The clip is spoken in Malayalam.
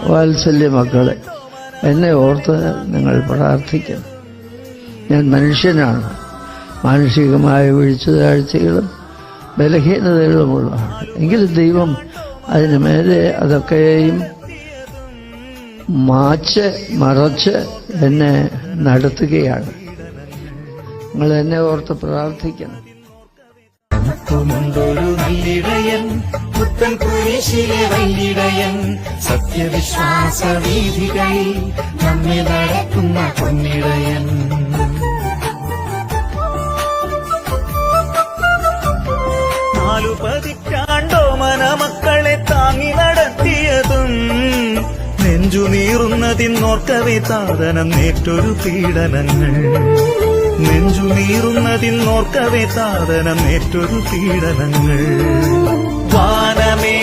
വാത്സല്യ മക്കളെ, എന്നെ ഓർത്ത് നിങ്ങൾ പ്രാർത്ഥിക്കണം. ഞാൻ മനുഷ്യനാണ്, മാനുഷികമായ വീഴ്ചതാഴ്ചകളും ബലഹീനതകളുമുള്ളതാണ്. എങ്കിലും ദൈവം അതിന് മേലെ അതൊക്കെയും മറച്ച് എന്നെ നടത്തുകയാണ്. നിങ്ങൾ എന്നെ ഓർത്ത് പ്രാർത്ഥിക്കണം. പുത്തൻ കുരിശിലെ വല്ലിടയൻ, സത്യവിശ്വാസ വീഥികളിൽ നമ്മെ നടക്കുന്ന പൊന്നിടയൻ. നാലു പതിറ്റാണ്ടോ മനമക്കളെ താങ്ങി നടത്തിയതും, നെഞ്ചു നീറുന്നതിന്നോർക്കവേ സാധനം നേറ്റൊരു പീഡനങ്ങൾ. നെഞ്ചു നീറുന്നതിന്നോർക്കവേ സാധനം നേറ്റൊരു പീഡനങ്ങൾ. വാനമേ